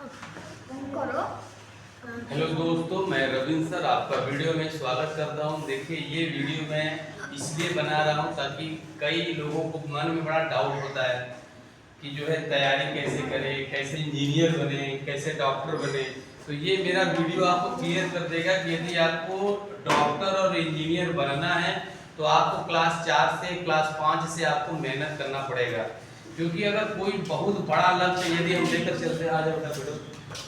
करो। हेलो दोस्तों, मैं रविंद्र सर आपका वीडियो में स्वागत करता हूं। देखिए, ये वीडियो मैं इसलिए बना रहा हूं ताकि कई लोगों को मन में बड़ा डाउट होता है कि जो है तैयारी कैसे करें, कैसे इंजीनियर बने, कैसे डॉक्टर बने। तो ये मेरा वीडियो आपको क्लियर कर देगा कि यदि आपको डॉक्टर और इंजीनियर बनना है तो आपको क्लास 4 से क्लास 5 से आपको मेहनत करना पड़ेगा। क्योंकि अगर कोई बहुत बड़ा लक्ष्य यदि हम लेकर चलते हैं, आ जाओ,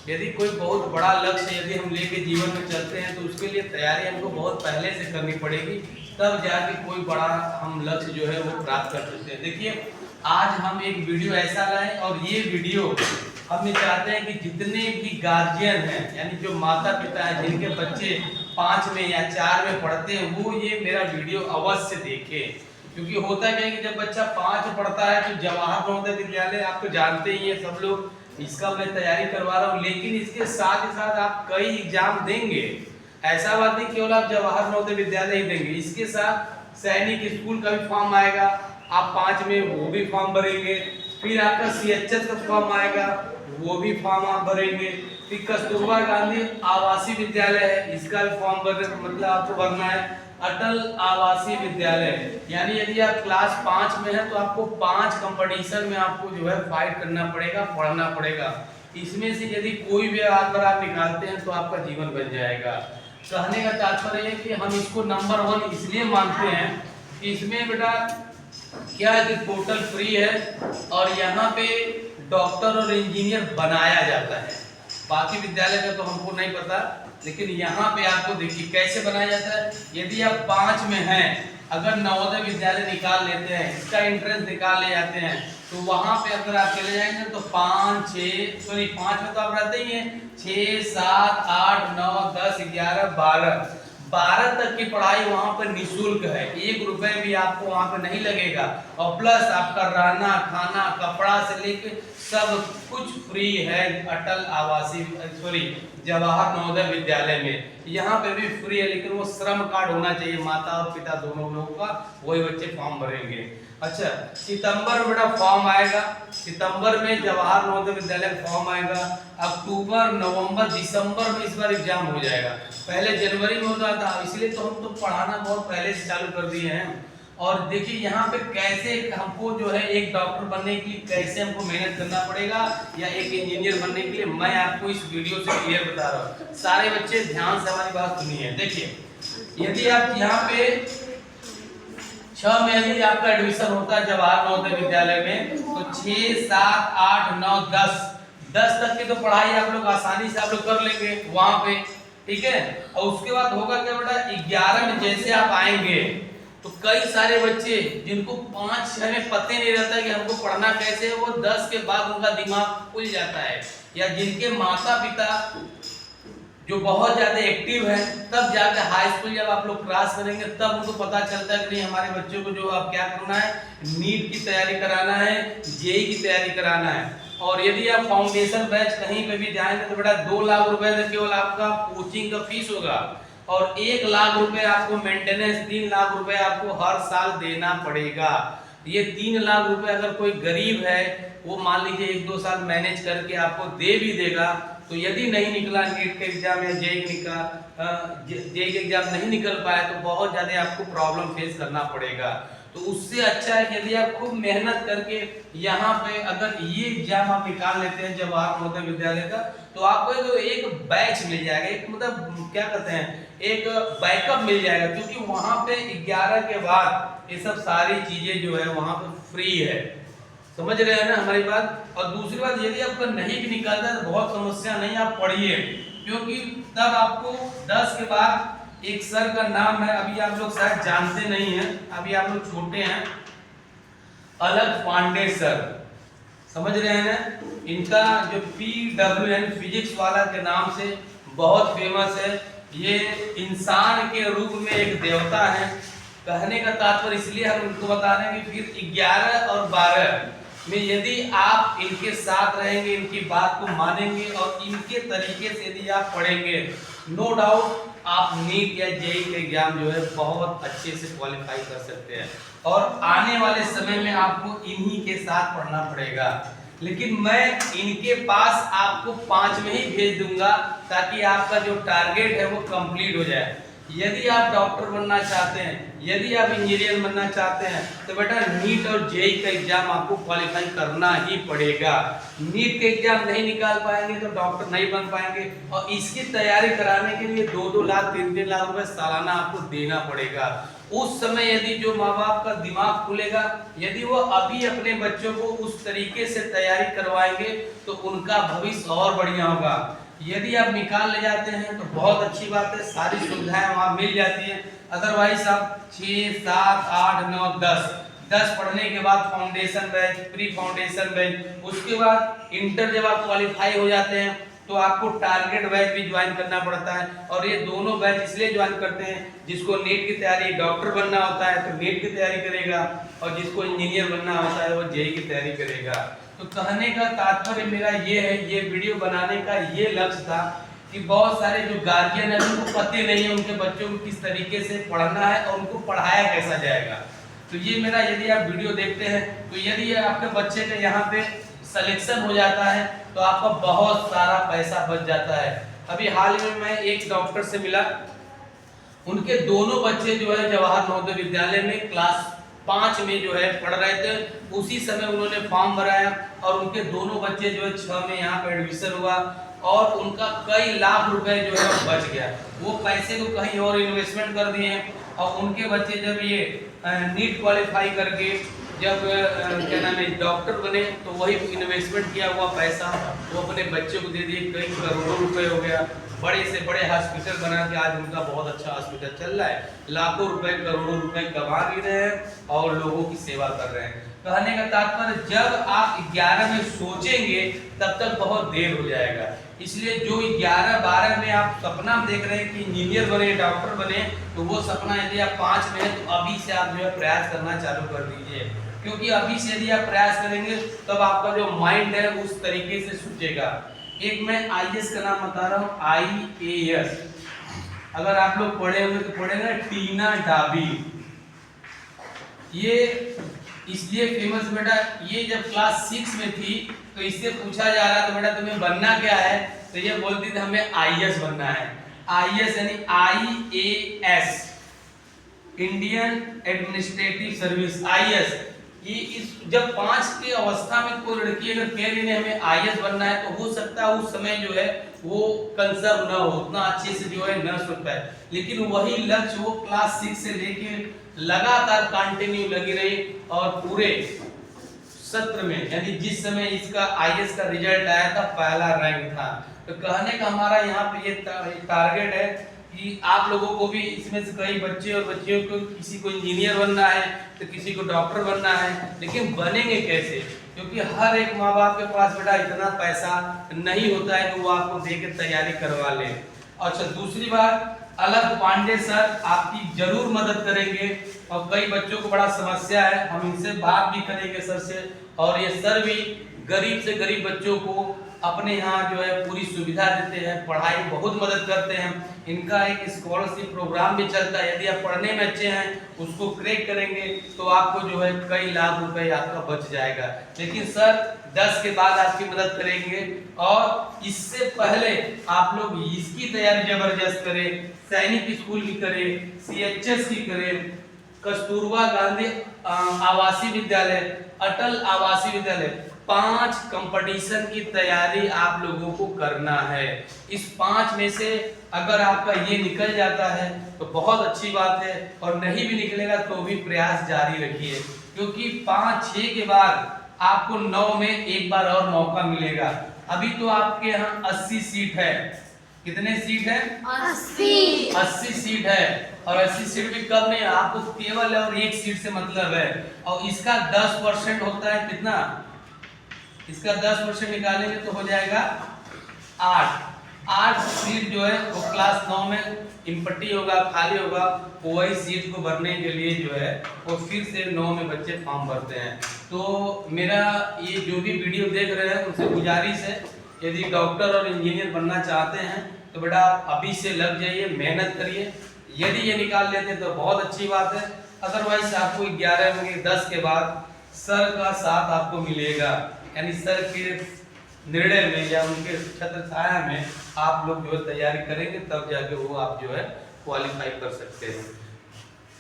यदि कोई बहुत बड़ा लक्ष्य यदि हम लेके जीवन में चलते हैं तो उसके लिए तैयारी हमको बहुत पहले से करनी पड़ेगी, तब जाके कोई बड़ा हम लक्ष्य जो है वो प्राप्त कर सकते हैं। देखिए, आज हम एक वीडियो ऐसा लाए और ये वीडियो हम चाहते हैं कि जितने भी गार्जियन हैं, यानी जो माता पिता हैं जिनके बच्चे 5 में या 4 में पढ़ते हैं, वो ये मेरा वीडियो अवश्य देखें। क्योंकि होता क्या है कि जब बच्चा 5 में पढ़ता है तो जवाहर नवोदय विद्यालय आप तो जानते ही हैं सब लोग, इसका मैं तैयारी करवा रहा हूँ। लेकिन इसके साथ ही साथ आप कई एग्जाम देंगे। ऐसा बात नहीं केवल आप जवाहर नवोदय विद्यालय ही देंगे, इसके साथ सैनिक स्कूल का भी फॉर्म आएगा, आप 5 में वो भी फॉर्म भरेंगे। फिर आपका CHS का फॉर्म आएगा, वो भी फॉर्म आप भरेंगे। फिर कस्तूरबा गांधी आवासीय विद्यालय है, इसका भी फॉर्म मतलब आपको भरना है। अटल आवासीय विद्यालय, यानी यदि आप क्लास 5 में हैं तो आपको 5 कंपटीशन में आपको जो है फाइट करना पड़ेगा, पढ़ना पड़ेगा। इसमें से यदि कोई भी अगर आप निकालते हैं तो आपका जीवन बन जाएगा। कहने का तात्पर्य है कि हम इसको नंबर 1 इसलिए मानते हैं कि इसमें बेटा क्या है कि टोटल फ्री है और यहाँ पे डॉक्टर और इंजीनियर बनाया जाता है। बाकी विद्यालय का तो हमको नहीं पता, लेकिन यहाँ पे आपको देखिए कैसे बनाया जाता है। यदि आप 5 में हैं, अगर नवोदय विद्यालय निकाल लेते हैं, इसका एंट्रेंस निकाल ले जाते हैं, तो वहां पे अगर आप चले जाएंगे तो 5 में तो आप रहते ही हैं, 6 7 8 9 10 11 12 तक की पढ़ाई वहां पर निःशुल्क है। 1 रुपए भी आपको वहां पर नहीं लगेगा और प्लस आपका रहना खाना कपड़ा से लेकर सब कुछ फ्री है। अटल आवासीय जवाहर नवोदय विद्यालय में यहाँ पे भी फ्री है, लेकिन वो श्रम कार्ड होना चाहिए माता और पिता दोनों लोगों का, वही बच्चे फॉर्म भरेंगे। अच्छा, सितंबर में बेटा फॉर्म आएगा, सितंबर में जवाहर नवोदय विद्यालय फॉर्म आएगा। अक्टूबर नवंबर दिसंबर में इस बार एग्जाम हो जाएगा। पहले जनवरी में होता था, इसलिए तो हम तो पढ़ाना बहुत पहले से चालू कर दिए हैं। और देखिए यहाँ पे कैसे हमको जो है एक डॉक्टर बनने के लिए कैसे हमको मेहनत करना पड़ेगा या एक इंजीनियर बनने के लिए मैं आपको इस वीडियो से क्लियर बता रहा हूँ। सारे बच्चे ध्यान से हमारी बात सुनिए। देखिए, यदि आप यहाँ पे 6 में यदि आपका एडमिशन होता है जवाहर नवोदय विद्यालय में, तो 6 7 8 9 10 तक की तो पढ़ाई आप लोग आसानी से आप लोग कर लेंगे वहां पे, ठीक है। और उसके बाद होगा क्या बेटा, 11 में जैसे आप आएंगे तो कई सारे बच्चे जिनको 5 6 में पता नहीं रहता कि हमको पढ़ना कैसे है, वो 10 के बाद उनका दिमाग खुल जाता है। या जिनके माता पिता जो बहुत ज्यादा एक्टिव है, तब जाकर हाई स्कूल जब आप लोग क्रॉस करेंगे तब उनको पता चलता है कि नहीं हमारे बच्चों को जो अब क्या करना है, नीट की तैयारी कराना है, जेई की तैयारी कराना है। और यदि आप फाउंडेशन बैच कहीं पे भी जाएंगे तो बेटा 2 लाख रुपए केवल आपका कोचिंग का फीस होगा और 1 लाख रुपए आपको मेंटेनेंस, 3 लाख रुपए आपको हर साल देना पड़ेगा। ये 3 लाख रुपए अगर कोई गरीब है वो मान लीजिए 1-2 साल मैनेज करके आपको दे भी देगा, तो यदि नहीं निकला नीट के एग्जाम या जेई के एग्जाम नहीं निकल पाया तो बहुत ज्यादा आपको प्रॉब्लम फेस करना पड़ेगा। तो उससे अच्छा है कि यदि आप खूब मेहनत करके यहाँ पे अगर ये एग्जाम आप निकाल लेते हैं जवाहर नवोदय विद्यालय का, तो आपको एक बैच मिल जाएगा, एक मतलब क्या कहते हैं, एक बैकअप मिल जाएगा। क्योंकि वहां पे 11 के बाद ये सब सारी चीजें जो है वहां पे फ्री है। समझ रहे हैं ना हमारी बात। और दूसरी बात, यदि आपका नहीं भी निकलता है तो बहुत समस्या नहीं, आप पढ़िए, क्योंकि तब आपको 10 के बाद एक सर का नाम है, अभी आप लोग शायद जानते नहीं हैं, अभी आप लोग छोटे हैं, अलग पांडे सर, समझ रहे हैं ना। इनका जो PWN फिजिक्स वाला के नाम से बहुत फेमस है। ये इंसान के रूप में एक देवता है। कहने का तात्पर्य इसलिए हम उनको बता रहे हैं कि फिर 11 और 12 में यदि आप इनके साथ रहेंगे, इनकी बात को मानेंगे और इनके तरीके से यदि आप पढ़ेंगे, नो डाउट आप नीट या जेई के एग्जाम जो है बहुत अच्छे से क्वालिफाई कर सकते हैं। और आने वाले समय में आपको इन्हीं के साथ पढ़ना पड़ेगा। लेकिन मैं इनके पास आपको 5 में ही भेज दूंगा ताकि आपका जो टारगेट है वो कंप्लीट हो जाए। यदि आप डॉक्टर बनना चाहते हैं, यदि आप इंजीनियर बनना चाहते हैं तो बेटा नीट और जेई का एग्जाम आपको क्वालिफाई करना ही पड़ेगा। नीट के एग्जाम नहीं निकाल पाएंगे तो डॉक्टर नहीं बन पाएंगे, और इसकी तैयारी कराने के लिए 2-2 लाख 3-3 लाख रुपए सालाना आपको देना पड़ेगा। उस समय यदि जो माँ बाप का दिमाग खुलेगा, यदि वो अभी अपने बच्चों को उस तरीके से तैयारी करवाएंगे तो उनका भविष्य और बढ़िया होगा। यदि आप निकाल ले जाते हैं तो बहुत अच्छी बात है, सारी सुविधाएं वहाँ मिल जाती हैं। अदरवाइज आप 6, 7, 8, 9, 10 पढ़ने के बाद foundation batch, pre foundation batch, उसके बाद इंटर जब आप क्वालिफाई हो जाते हैं तो आपको टारगेट बैच भी ज्वाइन करना पड़ता है। और ये दोनों बैच इसलिए ज्वाइन करते हैं, जिसको नीट की तैयारी, डॉक्टर बनना होता है तो नीट की तैयारी करेगा, और जिसको इंजीनियर बनना होता है वो जेई की तैयारी करेगा। तो कहने का तात्पर्य मेरा ये है, ये वीडियो बनाने का ये लक्ष्य था कि बहुत सारे जो गार्जियन है उनको पता नहीं है उनके बच्चों को किस तरीके से पढ़ना है और उनको पढ़ाया कैसा जाएगा। तो ये मेरा, यदि आप वीडियो देखते हैं तो यदि आपके बच्चे का यहाँ पे सिलेक्शन हो जाता है तो आपका बहुत सारा पैसा बच जाता है। अभी हाल में मैं एक डॉक्टर से मिला, उनके दोनों बच्चे जो है जवाहर नवोदय विद्यालय में क्लास 5 में जो है पढ़ रहे थे। उसी समय उन्होंने फॉर्म भराया और उनके दोनों बच्चे जो है 6 में यहाँ पे एडमिशन हुआ, और उनका कई लाख रुपए जो है बच गया। वो पैसे को कहीं और इन्वेस्टमेंट कर दिए हैं, और उनके बच्चे जब ये नीट क्वालिफाई करके जब क्या नाम है डॉक्टर बने तो वही इन्वेस्टमेंट किया हुआ पैसा वो अपने बच्चे को दे दिए। कई करोड़ों रुपए हो गया, बड़े से बड़े हॉस्पिटल बना के आज उनका बहुत अच्छा हॉस्पिटल चल रहा है, लाखों रुपए करोड़ों रुपए कमा भी रहे हैं और लोगों की सेवा कर रहे हैं। कहने का तात्पर्य, जब आप 11 में सोचेंगे तब तक बहुत देर हो जाएगा। इसलिए जो 11-12 में आप सपना देख रहे हैं कि इंजीनियर बने, डॉक्टर बने, तो वो सपना यदि आप 5 में है तो अभी से आप जो है प्रयास करना चालू कर दीजिए, क्योंकि अभी से यदि आप प्रयास करेंगे तब आपका जो माइंड है उस तरीके से सोचेगा। एक मैं आईएएस का नाम बता रहा हूँ, आईएएस। अगर आप लोग पढ़े होंगे तो पढ़ेगा टीना डाबी। ये इसलिए फेमस बेटा, ये जब क्लास 6 में थी तो इससे पूछा जा रहा था बेटा तुम्हें बनना क्या है, तो ये बोलती थी हमें आईएएस बनना है। आईएएस यानी IAS, Indian administrative service, IAS. ये इस जब 5 की अवस्था में कोई लड़की अगर कह रही है हमें आईएएस बनना है तो हो सकता है उस समय जो है वो कंसर्न ना हो, उतना अच्छे से जो है न सुन पाए, लेकिन वही लक्ष्य वो क्लास 6 से लेके लगातार कंटिन्यू लगी रही, और पूरे सत्र में यानी जिस समय इसका आईएएस का रिजल्ट आया था पहला रैंक था। तो कहने का हमारा यहाँ पे ये टारगेट है कि आप लोगों को भी इसमें से कई बच्चे और बच्चियों को, किसी को इंजीनियर बनना है तो किसी को डॉक्टर बनना है, लेकिन बनेंगे कैसे? क्योंकि हर एक माँ बाप के पास बेटा इतना पैसा नहीं होता है कि वो आपको देकर तैयारी करवा ले। अच्छा, दूसरी बात, अलग पांडे सर आपकी जरूर मदद करेंगे, और कई बच्चों को बड़ा समस्या है, हम इनसे बात भी करेंगे सर से, और ये सर भी गरीब से गरीब बच्चों को अपने यहाँ जो है पूरी सुविधा देते हैं, पढ़ाई बहुत मदद करते हैं। इनका एक स्कॉलरशिप प्रोग्राम भी चलता है, यदि आप पढ़ने में अच्छे हैं उसको क्रैक करेंगे तो आपको जो है कई लाख रुपए आपका बच जाएगा। लेकिन सर 10 के बाद आपकी मदद करेंगे, और इससे पहले आप लोग इसकी तैयारी जबरदस्त करें, सैनिक स्कूल की करें, सीएचएस की करें, कस्तूरबा गांधी आवासीय विद्यालय, अटल आवासीय विद्यालय, 5 कंपटीशन की तैयारी आप लोगों को करना है। इस 5 में से अगर आपका ये निकल जाता है तो बहुत अच्छी बात है, और नहीं भी निकलेगा तो भी प्रयास जारी रखिए, क्योंकि 5-6 के बाद आपको 9 में एक बार और मौका मिलेगा। अभी तो आपके यहाँ 80 सीट है, कितने सीट है? 80 सीट है, और 80 सीट भी कम नहीं, आपको केवल और एक सीट से मतलब है, और इसका 10% होता है कितना? इसका 10% निकालेंगे तो हो जाएगा 8 सीट जो है वो क्लास 9 में इम्पट्टी होगा, खाली होगा, वही सीट को भरने के लिए जो है वो फिर से 9 में बच्चे फॉर्म भरते हैं। तो मेरा ये जो भी वीडियो देख रहे हैं उनसे गुजारिश है, यदि डॉक्टर और इंजीनियर बनना चाहते हैं तो बेटा आप अभी से लग जाइए, मेहनत करिए। यदि ये निकाल लेते हैं तो बहुत अच्छी बात है, अदरवाइज आपको 11 में 10 के बाद सर का साथ आपको मिलेगा। यानी सर के निर्णय में या उनके छत्र छाया में आप लोग जो है तैयारी करेंगे, तब जाके वो आप जो है क्वालिफाई कर सकते हैं।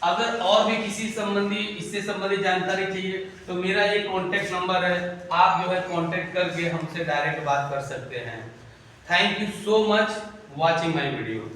अगर और भी किसी संबंधी इससे संबंधित जानकारी चाहिए तो मेरा ये कॉन्टेक्ट नंबर है, आप जो है कॉन्टेक्ट करके हमसे डायरेक्ट बात कर सकते हैं। Thank you so much watching my video.